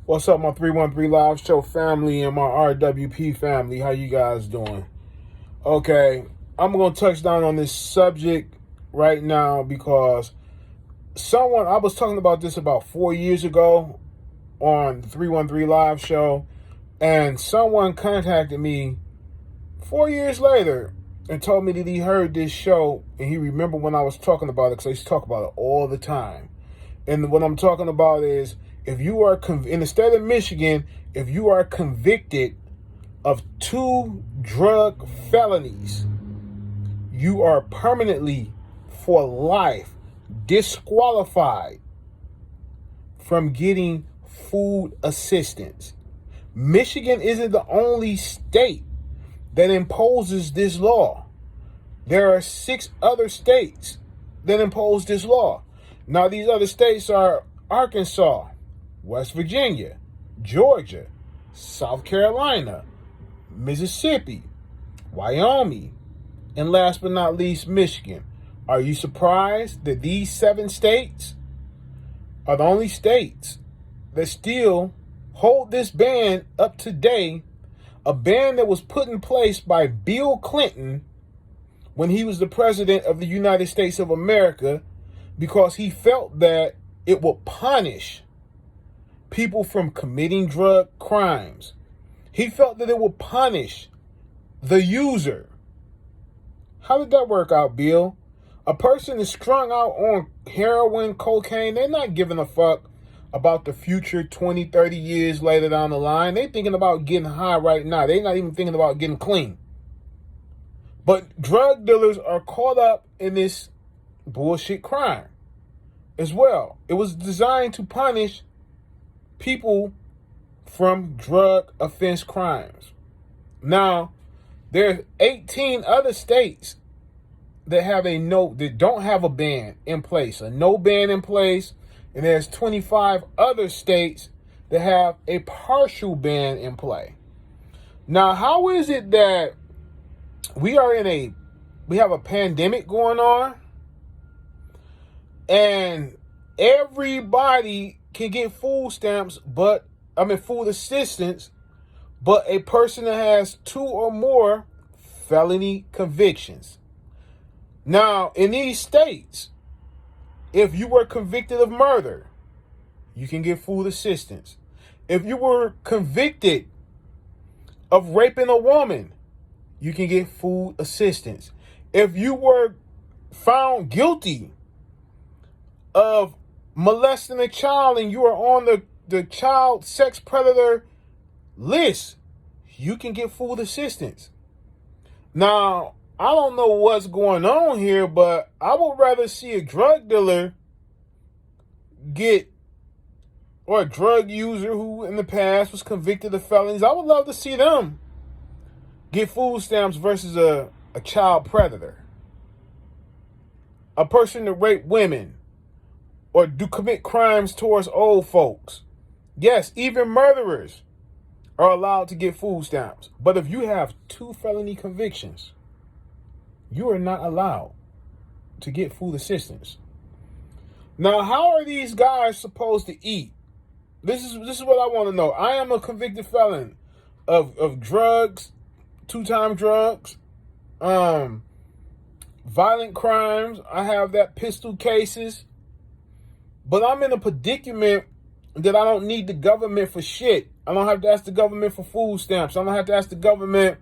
What's up, my 313 Live Show family and my RWP family? How you guys doing? Okay, I'm going to touch down on this subject right now because I was talking about this about 4 years ago on the 313 Live Show, and someone contacted me 4 years later and told me that he heard this show and he remembered when I was talking about it because I used to talk about it all the time. And what I'm talking about is, if you are in the state of Michigan, if you are convicted of 2 drug felonies, you are permanently, for life, disqualified from getting food assistance. Michigan isn't the only state that imposes this law. There are 6 other states that impose this law. Now, these other states are Arkansas, West Virginia, Georgia, South Carolina, Mississippi, Wyoming, and last but not least, Michigan. Are you surprised that these 7 states are the only states that still hold this ban up today? A ban that was put in place by Bill Clinton when he was the president of the United States of America, because he felt that it would punish people from committing drug crimes. He felt that it would punish the user. How did that work out, Bill? A person is strung out on heroin, cocaine. They're not giving a fuck about the future 20, 30 years later down the line. They're thinking about getting high right now. They're not even thinking about getting clean. But drug dealers are caught up in this bullshit crime as well. It was designed to punish people from drug offense crimes. Now, there's 18 other states that don't have a ban in place, a no ban in place, and there's 25 other states that have a partial ban in play. Now, how is it that we have a pandemic going on and everybody can get food assistance, but a person that has 2 or more felony convictions? Now, in these states, if you were convicted of murder, you can get food assistance. If you were convicted of raping a woman, you can get food assistance. If you were found guilty of molesting a child and you are on the child sex predator list, you can get food assistance. Now, I don't know what's going on here, but I would rather see a drug dealer or a drug user who in the past was convicted of felonies. I would love to see them get food stamps versus a child predator, a person that rape women or commit crimes towards old folks. Yes, even murderers are allowed to get food stamps. But if you have 2 felony convictions, you are not allowed to get food assistance. Now, how are these guys supposed to eat? This is what I want to know. I am a convicted felon of drugs, 2-time drugs, violent crimes. I have that pistol cases. But I'm in a predicament that I don't need the government for shit. I don't have to ask the government for food stamps. I don't have to ask the government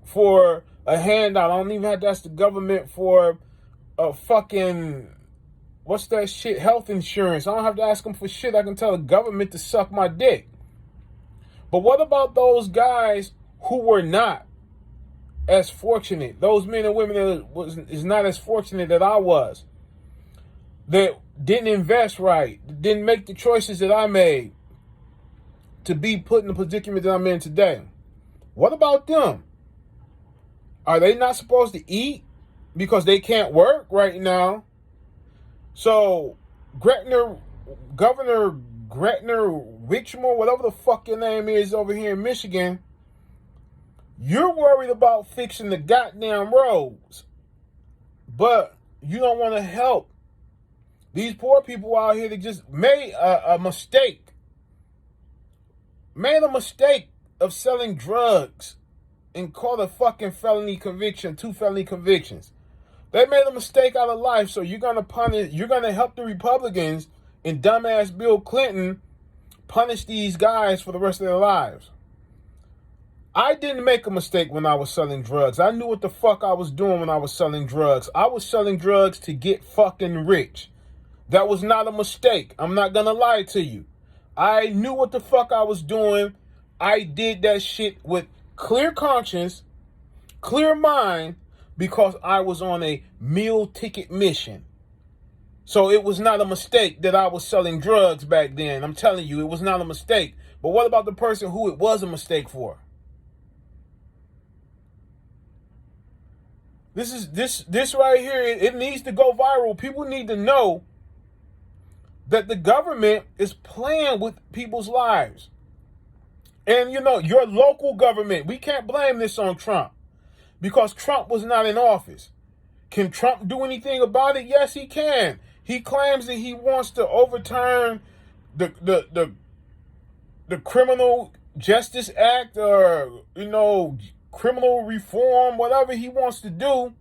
for a handout. I don't even have to ask the government for a fucking, what's that shit, health insurance. I don't have to ask them for shit. I can tell the government to suck my dick. But what about those guys who were not as fortunate? Those men and women that is not as fortunate that I was, that didn't invest right, didn't make the choices that I made to be put in the predicament that I'm in today. What about them? Are they not supposed to eat because they can't work right now? So Governor Gretner Whitmore, whatever the fuck your name is over here in Michigan, you're worried about fixing the goddamn roads, but you don't want to help these poor people out here that just made a mistake made a mistake of selling drugs and caught a fucking felony conviction, 2 felony convictions. They made a mistake out of life, so you're gonna help the Republicans and dumbass Bill Clinton punish these guys for the rest of their lives. I didn't make a mistake when I was selling drugs. I knew what the fuck I was doing when I was selling drugs. I was selling drugs to get fucking rich. That was not a mistake. I'm not gonna lie to you. I knew what the fuck I was doing. I did that shit with clear conscience, clear mind, because I was on a meal ticket mission. So it was not a mistake that I was selling drugs back then. I'm telling you, it was not a mistake. But what about the person who it was a mistake for? This right here, it needs to go viral. People need to know that the government is playing with people's lives. And you know, your local government, we can't blame this on Trump because Trump was not in office. Can Trump do anything about it? Yes, he can. He claims that he wants to overturn the Criminal Justice Act, or, you know, criminal reform, whatever he wants to do.